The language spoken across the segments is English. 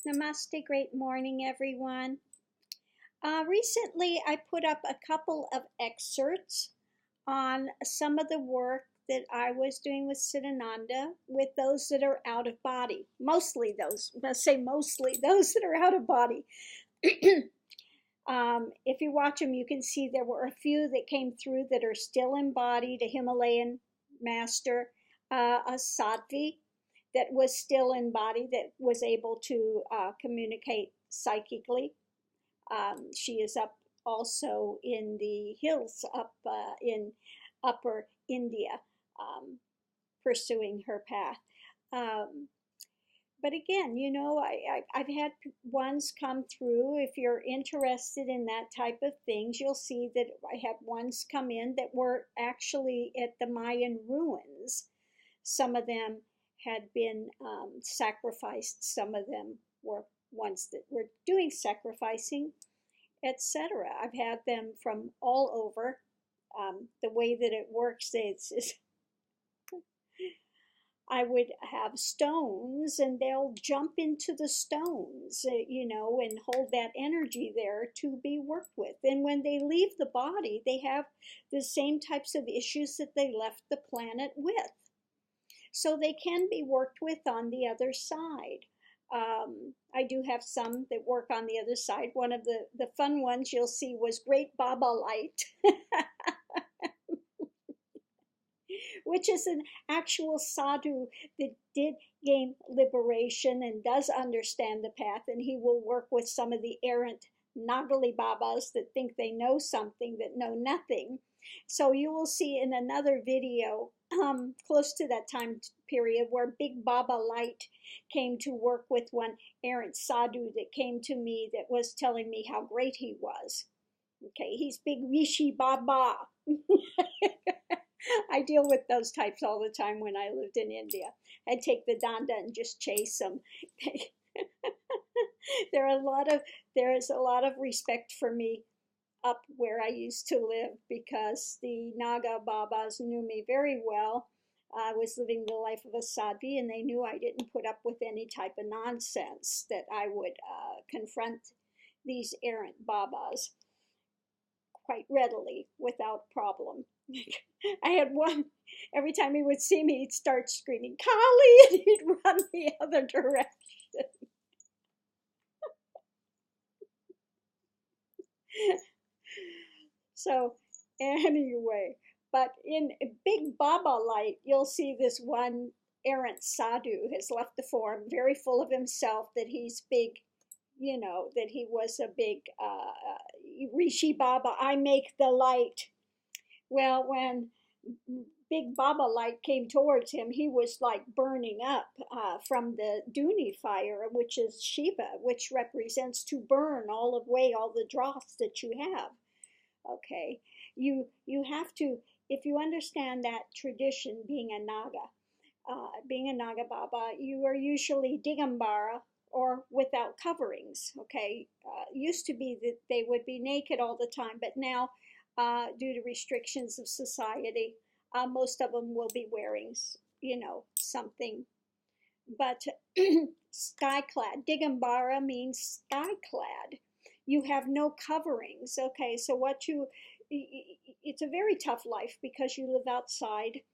Namaste, great morning, everyone. Recently, I put up a couple of excerpts on some of the work that I was doing with Siddhananda with those that are out of body. Mostly those, let's say mostly those that are out of body. If you watch them, you can see there were a few that came through that are still embodied, a Himalayan master, a Sattvi that was still in body that was able to communicate psychically. She is up also in the hills up in upper India, pursuing her path. Um, but again, I've had ones come through. If you're interested in that type of things, you'll see that I had ones come in that were actually at the Mayan ruins. Some of them had been sacrificed, some of them were ones that were doing sacrificing, etc. I've had them from all over. The way that it works is I would have stones and they'll jump into the stones, and hold that energy there to be worked with. And when they leave the body, they have the same types of issues that they left the planet with. So they can be worked with on the other side. I do have some that work on the other side. One of the fun ones you'll see was Great Baba Light, which is an actual sadhu that did gain liberation and does understand the path, and he will work with some of the errant Nagali Babas that think they know something that know nothing. So you will see in another video close to that time period where Big Baba Light came to work with one errant sadhu that came to me that was telling me how great he was. Okay, he's Big Rishi Baba. I deal with those types all the time when I lived in India. I'd take the danda and just chase them. there is a lot of respect for me up where I used to live because the Naga Babas knew me very well. I was living the life of a sadhvi, and they knew I didn't put up with any type of nonsense, that I would confront these errant Babas quite readily without problem. I had one, every time he would see me, he'd start screaming, Kali, and he'd run the other direction. So, anyway, but in Big Baba Light, you'll see this one errant sadhu has left the form, very full of himself, that he's big, that he was a big Rishi Baba, I make the light. Well, when Big Baba Light came towards him, he was like burning up from the Duni fire, which is Shiva, which represents to burn all away all the dross that you have. Okay, you have to, if you understand that tradition, being a Naga Baba, you are usually Digambara or without coverings. Okay, used to be that they would be naked all the time, but now, due to restrictions of society, most of them will be wearing, something. But skyclad, Digambara means skyclad. You have no coverings. Okay, so it's a very tough life because you live outside.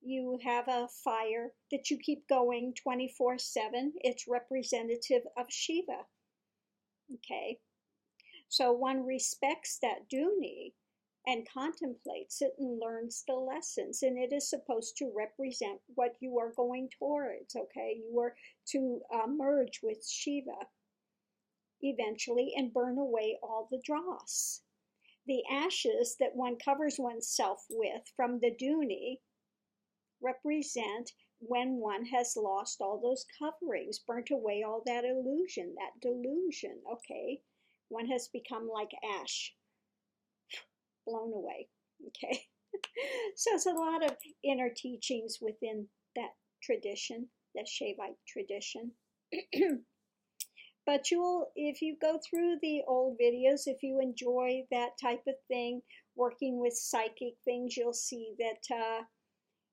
You have a fire that you keep going 24/7. It's representative of Shiva. Okay, so one respects that Duni and contemplates it and learns the lessons. And it is supposed to represent what you are going towards. Okay, you are to merge with Shiva eventually and burn away all the dross. The ashes that one covers oneself with from the Duni represent when one has lost all those coverings, burnt away all that illusion, that delusion. Okay, one has become like ash, blown away. Okay, so it's a lot of inner teachings within that tradition, the Shaivite tradition. But if you go through the old videos, if you enjoy that type of thing, working with psychic things, you'll see that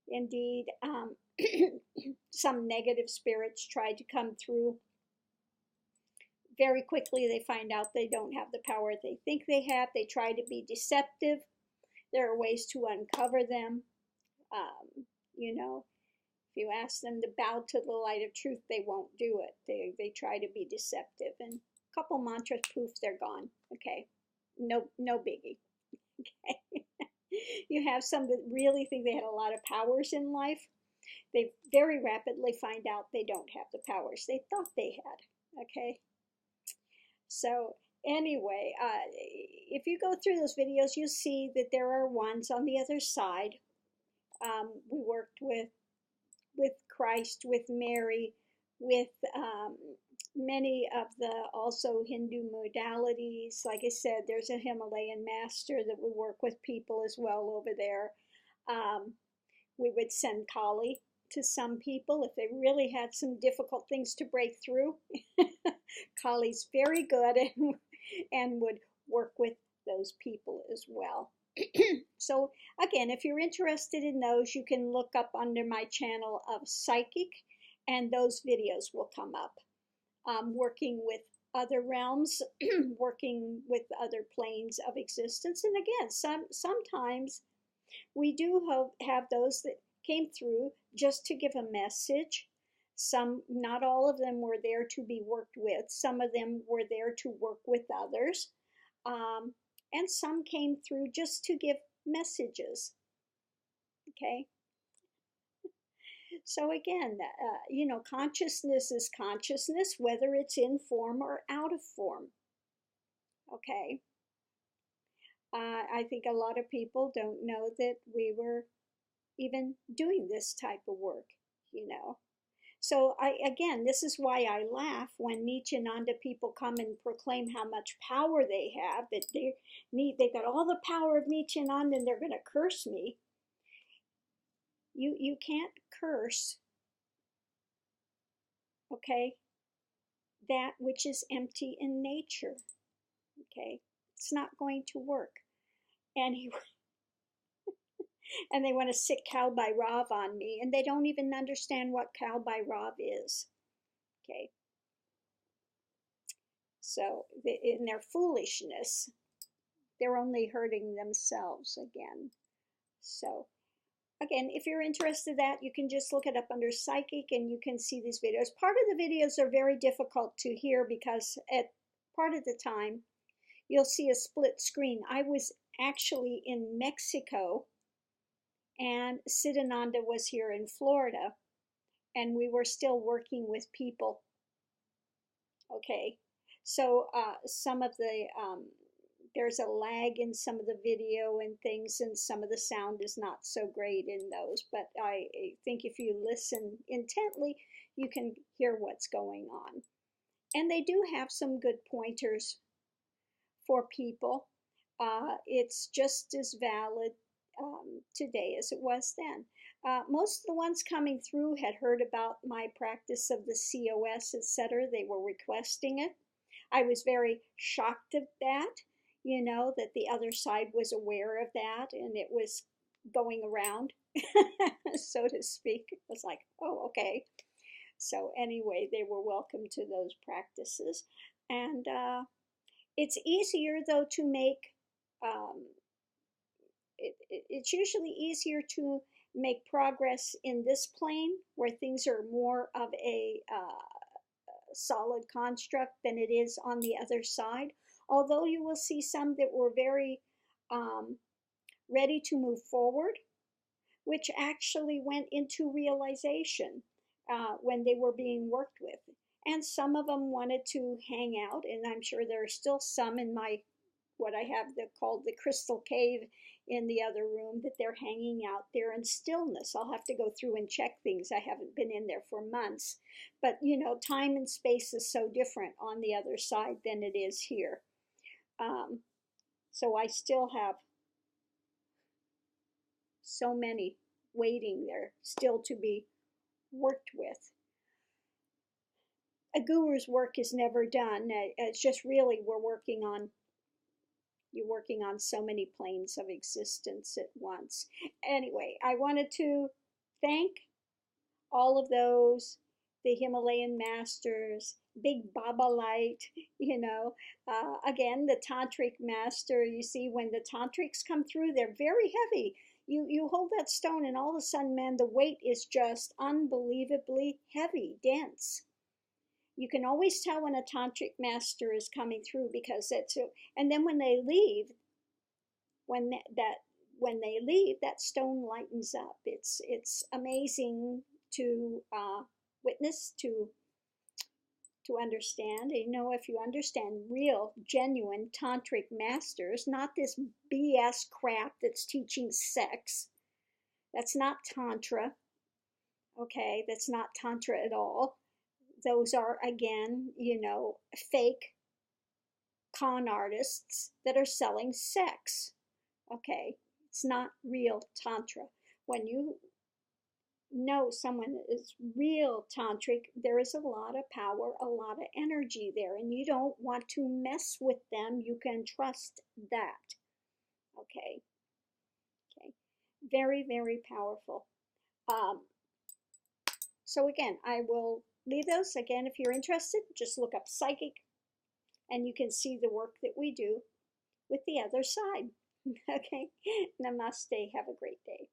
indeed some negative spirits tried to come through Very quickly they find out they don't have the power they think they have. They try to be deceptive. There are ways to uncover them. Um, you know, if you ask them to bow to the light of truth, they won't do it. They try to be deceptive. And a couple mantras, poof, they're gone. Okay, no biggie. Okay. You have some that really think they had a lot of powers in life. They very rapidly find out they don't have the powers they thought they had. Okay. So anyway, if you go through those videos, you'll see that there are ones on the other side. We worked with Christ, with Mary, with many of the also Hindu modalities. Like I said, there's a Himalayan master that would work with people as well over there. We would send Kali to some people if they really had some difficult things to break through. Kali's very good and would work with those people as well. So again, if you're interested in those, you can look up under my channel of Psychic, and those videos will come up. Working with other realms, working with other planes of existence. And again, sometimes we do have those that came through just to give a message. Some, not all of them were there to be worked with. Some of them were there to work with others. And some came through just to give messages. Okay. So again, consciousness is consciousness, whether it's in form or out of form. Okay. I think a lot of people don't know that we were even doing this type of work, So again, this is why I laugh when Nityananda people come and proclaim how much power they have, that they've got all the power of Nityananda and they're going to curse me. You can't curse, okay, that which is empty in nature, okay? It's not going to work. And and they want to sit Kal Bhairav on me, and they don't even understand what Kal Bhairav is, okay? So in their foolishness, they're only hurting themselves again. So again, if you're interested in that, you can just look it up under Psychic and you can see these videos. Part of the videos are very difficult to hear because at part of the time, you'll see a split screen. I was actually in Mexico and Siddhananda was here in Florida, and we were still working with people. Okay, so some of the there's a lag in some of the video and things, and some of the sound is not so great in those, but I think if you listen intently, you can hear what's going on. And they do have some good pointers for people. It's just as valid today as it was then. Most of the ones coming through had heard about my practice of the COS, etc. They were requesting it. I was very shocked at that, that the other side was aware of that and it was going around, so to speak. It was like, oh, okay. So anyway, they were welcome to those practices. And it's easier, though, to make, it's usually easier to make progress in this plane where things are more of a solid construct than it is on the other side. Although you will see some that were very ready to move forward, which actually went into realization when they were being worked with. And some of them wanted to hang out, and I'm sure there are still some in my, what I have called the crystal cave in the other room, that they're hanging out there in stillness. I'll have to go through and check things. I haven't been in there for months. But, time and space is so different on the other side than it is here. So I still have so many waiting there, still to be worked with. A guru's work is never done. It's just really you're working on so many planes of existence at once. Anyway, I wanted to thank all of those, the Himalayan masters, Big Baba Light, you know. Again, the tantric master, you see, when the tantrics come through, they're very heavy. You hold that stone, and all of a sudden, man, the weight is just unbelievably heavy, dense. You can always tell when a tantric master is coming through because it's, and then when they leave, when that when they leave, that stone lightens up. It's amazing to witness, to understand. You know, if you understand real, genuine tantric masters, not this BS crap that's teaching sex. That's not tantra. Okay, that's not tantra at all. Those are, again, you know, fake con artists that are selling sex. Okay, it's not real tantra. When you know someone is real tantric, there is a lot of power, a lot of energy there, and you don't want to mess with them. You can trust that. Okay, okay, very, very powerful. Um, so again, I will leave those. Again, if you're interested, just look up psychic, and you can see the work that we do with the other side. Okay, namaste. Have a great day.